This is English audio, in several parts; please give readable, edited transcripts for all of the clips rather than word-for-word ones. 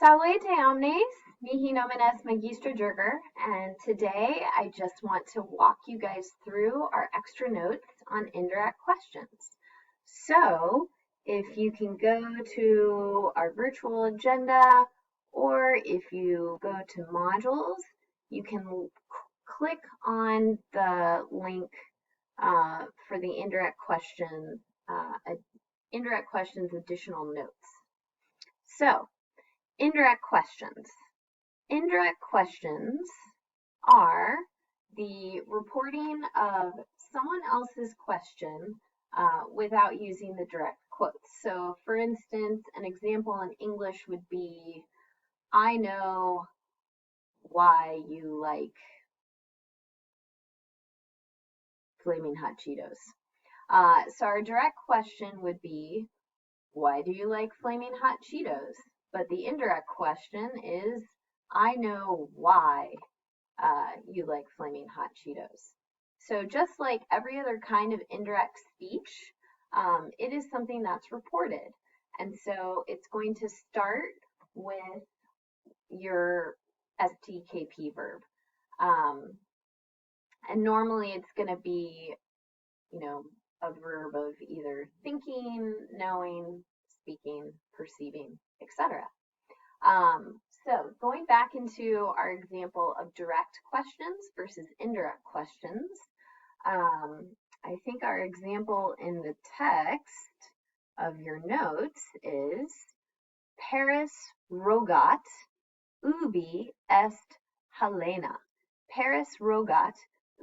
Salute omnes, mihi nomen est Magistra Jurger, and today I just want to walk you guys through our extra notes on indirect questions. So if you can go to our virtual agenda, or if you go to modules, you can click on the link for the indirect questions additional notes. So, indirect questions. Indirect questions are the reporting of someone else's question without using the direct quotes. So, for instance, an example in English would be, I know why you like Flaming Hot Cheetos. So our direct question would be, why do you like Flaming Hot Cheetos? But the indirect question is, I know why you like Flaming Hot Cheetos. So just like every other kind of indirect speech, it is something that's reported. And so it's going to start with your STKP verb. And normally it's going to be, a verb of either thinking, knowing, speaking, perceiving, etc. So going back into our example of direct questions versus indirect questions, I think our example in the text of your notes is Paris rogat ubi est Helena. Paris rogat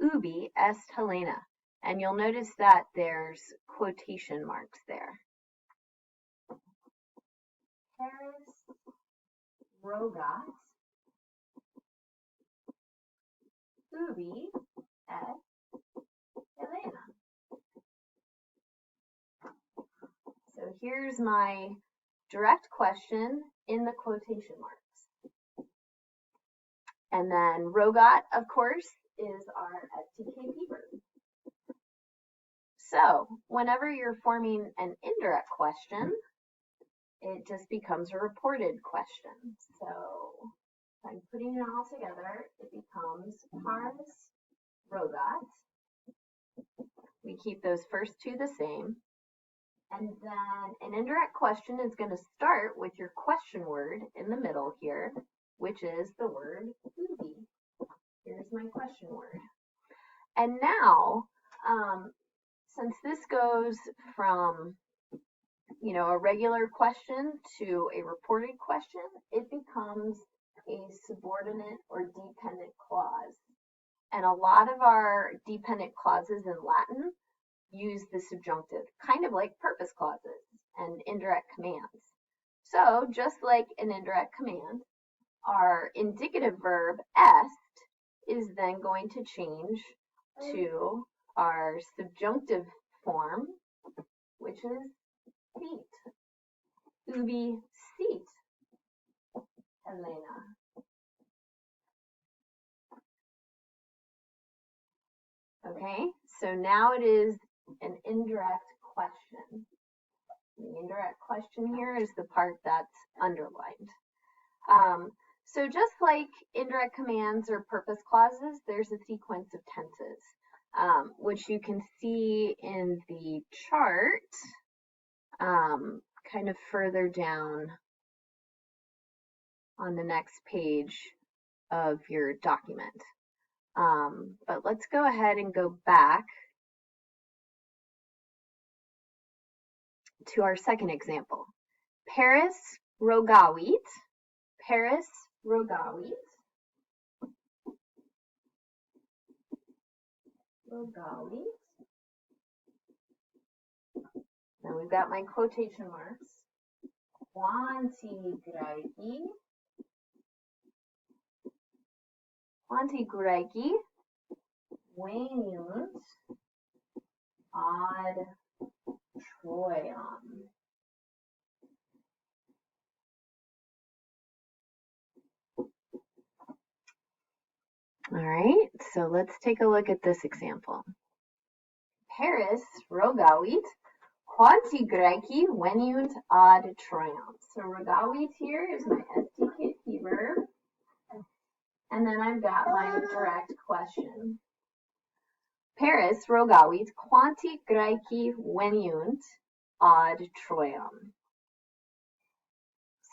ubi est Helena. And you'll notice that there's quotation marks there. Paris rogat ubi est Helena. So here's my direct question in the quotation marks. And then rogat, of course, is our STKP verb. So whenever you're forming an indirect question, it just becomes a reported question. So if I'm putting it all together, it becomes Paris rogat. We keep those first two the same. And then an indirect question is going to start with your question word in the middle here, which is the word ubi. Here's my question word. And now, since this goes from, a regular question to a reported question, it becomes a subordinate or dependent clause. And a lot of our dependent clauses in Latin use the subjunctive, kind of like purpose clauses and indirect commands. So just like an indirect command, our indicative verb est is then going to change to our subjunctive form, which is seat. Ubi seat, Helena. Okay, so now it is an indirect question. The indirect question here is the part that's underlined. So just like indirect commands or purpose clauses, there's a sequence of tenses, which you can see in the chart kind of further down on the next page of your document. But let's go ahead and go back to our second example. Paris rogavit. Paris rogavit. Rogavit. Now we've got my quotation marks. Quanti Graeci veniunt ad Troiam. All right, so let's take a look at this example. Paris rogavit quanti Graeci veniunt ad Troiam. So rogavit here is my STK then I've got my direct question. Paris rogavit quanti Graeci veniunt ad Troiam.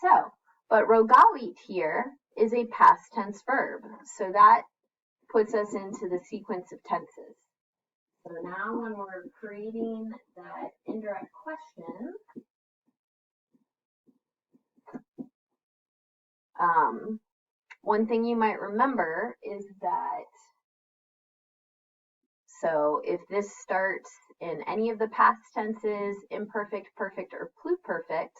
So, but rogavit here is a past tense verb, so that puts us into the sequence of tenses. So now when we're creating that indirect question, one thing you might remember is that, so if this starts in any of the past tenses, imperfect, perfect, or pluperfect,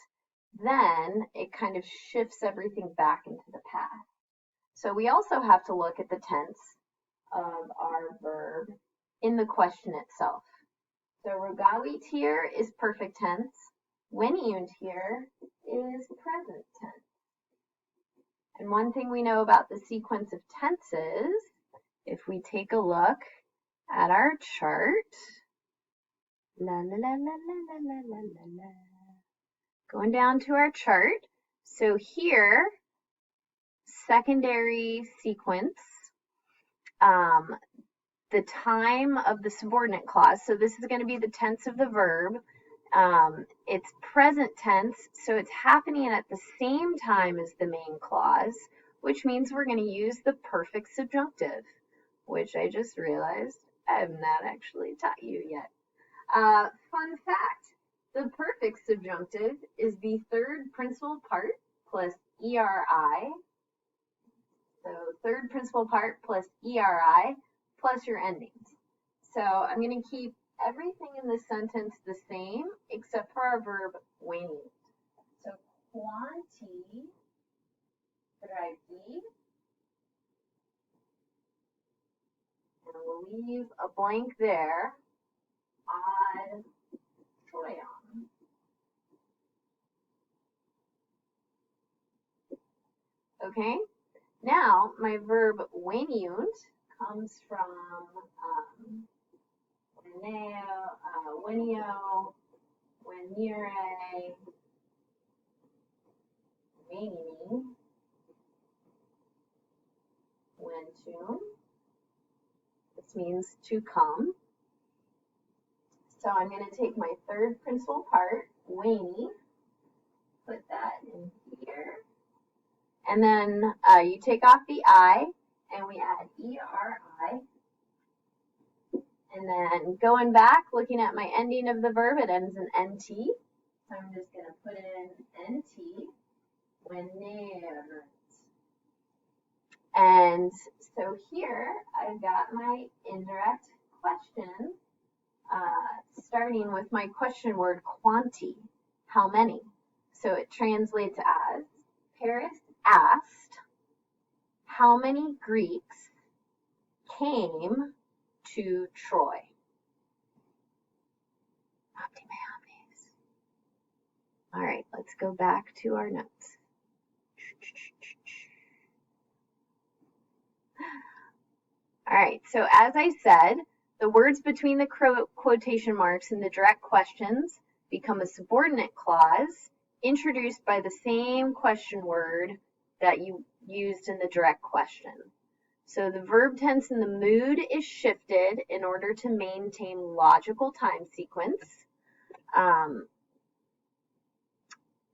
then it kind of shifts everything back into the past. So we also have to look at the tense of our verb in the question itself. So rogavit here is perfect tense. Veniunt here is present tense. And one thing we know about the sequence of tenses, if we take a look at our chart, going down to our chart. So here, secondary sequence, the time of the subordinate clause. So this is going to be the tense of the verb. It's present tense, so it's happening at the same time as the main clause, which means we're going to use the perfect subjunctive, which I just realized I have not actually taught you yet. Fun fact, the perfect subjunctive is the third principal part plus ERI. So third principal part plus ERI plus your endings. So I'm going to keep everything in this sentence the same except for our verb veniunt. So quanti Graeci, and we'll leave a blank there, ad Troiam. Okay, now my verb veniunt comes from venio, venire, veni, ventum. This means to come. So I'm going to take my third principal part, veni, put that in here. And then you take off the I, and we add ERI. And then going back, looking at my ending of the verb, it ends in NT. So I'm just going to put in NT, whenever. And so here I've got my indirect question, starting with my question word quanti, how many. So it translates as, Paris asked, how many Greeks came to Troy? All right, let's go back to our notes. All right, so as I said, the words between the quotation marks in the direct questions become a subordinate clause introduced by the same question word that you used in the direct question. So the verb tense in the mood is shifted in order to maintain logical time sequence.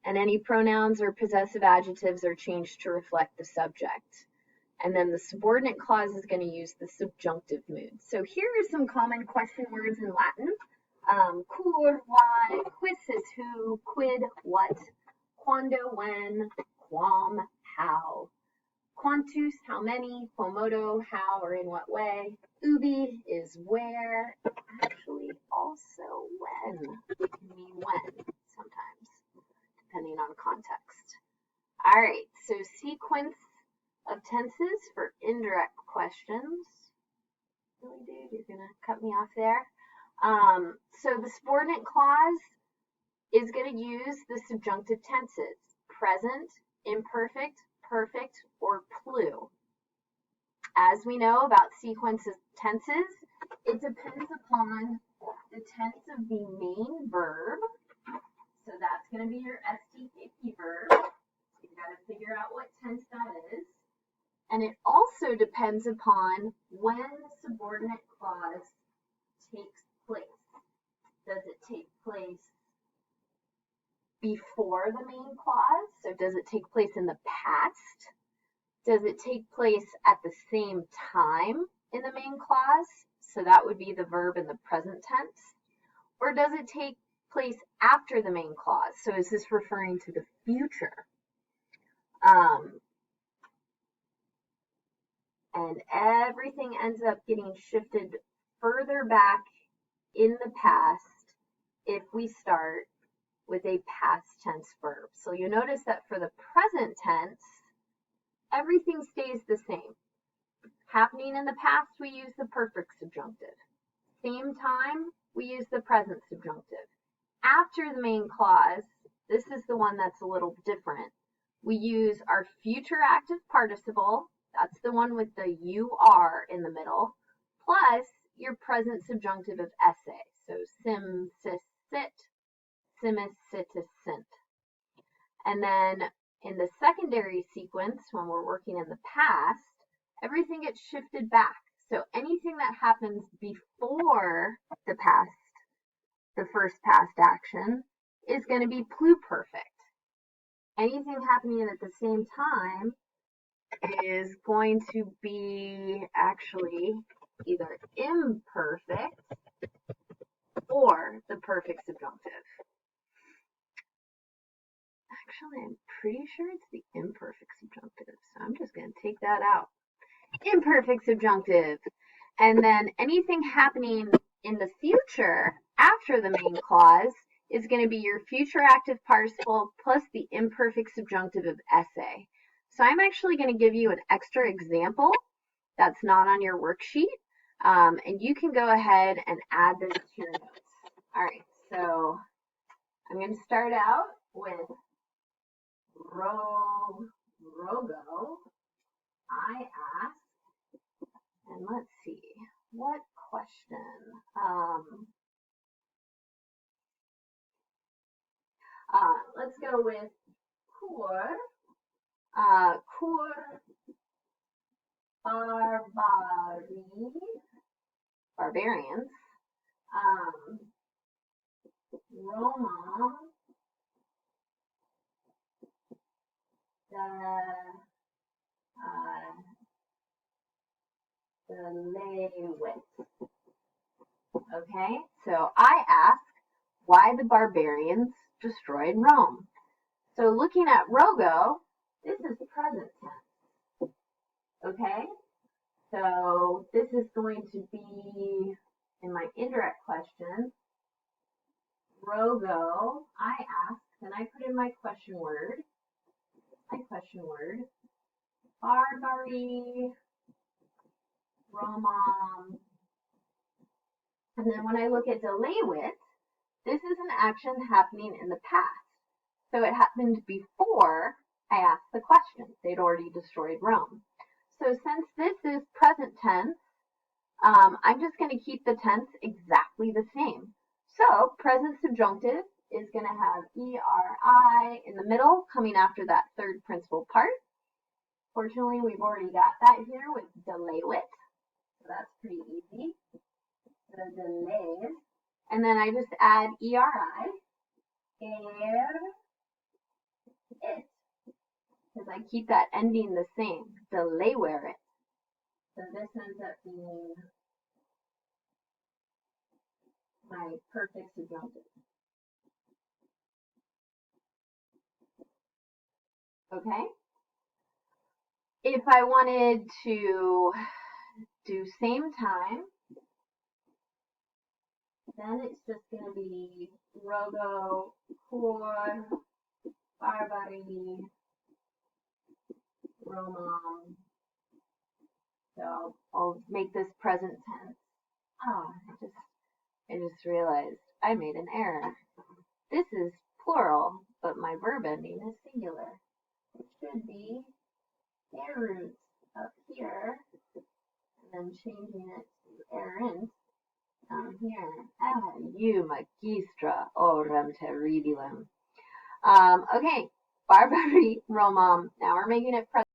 And any pronouns or possessive adjectives are changed to reflect the subject. And then the subordinate clause is going to use the subjunctive mood. So here are some common question words in Latin. Cur, why, quis is who, quid, what, quando, when, quam, how. Quantus, how many, quomodo, how or in what way. Ubi is where, actually also when. It can mean when sometimes, depending on context. All right, so sequence of tenses for indirect questions. Really, dude, you're gonna cut me off there. So the subordinate clause is going to use the subjunctive tenses, present, imperfect, perfect, or plu. As we know about sequences of tenses, it depends upon the tense of the main verb. So that's going to be your STKP verb. So you've got to figure out what tense that is. And it also depends upon when the subordinate clause takes place. Does it take place before the main clause? So does it take place in the past? Does it take place at the same time in the main clause? So that would be the verb in the present tense. Or does it take place after the main clause? So is this referring to the future? And everything ends up getting shifted further back in the past if we start with a past tense verb. So you notice that for the present tense, everything stays the same. Happening in the past, we use the perfect subjunctive. Same time, we use the present subjunctive. After the main clause, this is the one that's a little different. We use our future active participle, that's the one with the UR in the middle, plus your present subjunctive of essay. So sim, sis, sit, simis, situs, sint. And then in the secondary sequence, when we're working in the past, everything gets shifted back. So anything that happens before the first past action, is going to be pluperfect. Anything happening at the same time is going to be actually either imperfect or the perfect subjunctive. Actually, I'm pretty sure it's the imperfect subjunctive, so I'm just going to take that out. Imperfect subjunctive. And then anything happening in the future after the main clause is going to be your future active participle plus the imperfect subjunctive of essay. So I'm actually going to give you an extra example that's not on your worksheet, and you can go ahead and add this to your notes. All right, so I'm going to start out with Rogo. I asked, and let's see, what question? Let's go with Kur barbarians, Roma the Lewis. Okay, so I ask why the barbarians destroyed Rome. So looking at Rogo, this is present tense. Okay, so this is going to be in my indirect question. Rogo, I asked, and I put in my question word, barbary, Romam. And then when I look at delewit, this is an action happening in the past. So it happened before I asked the question. They'd already destroyed Rome. So since this is present tense, I'm just going to keep the tense exactly the same. So present subjunctive is going to have ERI in the middle, coming after that third principal part. Fortunately, we've already got that here with delewit. So that's pretty easy. The delays. And then I just add ERI, it, because I keep that ending the same, delewit. So this ends up being my perfect subjunctive. Okay? If I wanted to do same time, then it's just going to be Rogo, Kur, Barbary, Romam. So I'll make this present tense. Oh, I just realized I made an error. This is plural, but my verb ending is singular. It should be erut up here, and then changing it to erint down here. Ah, you magistra orem terribilem. Okay, Barbary, Romam. Now we're making it present.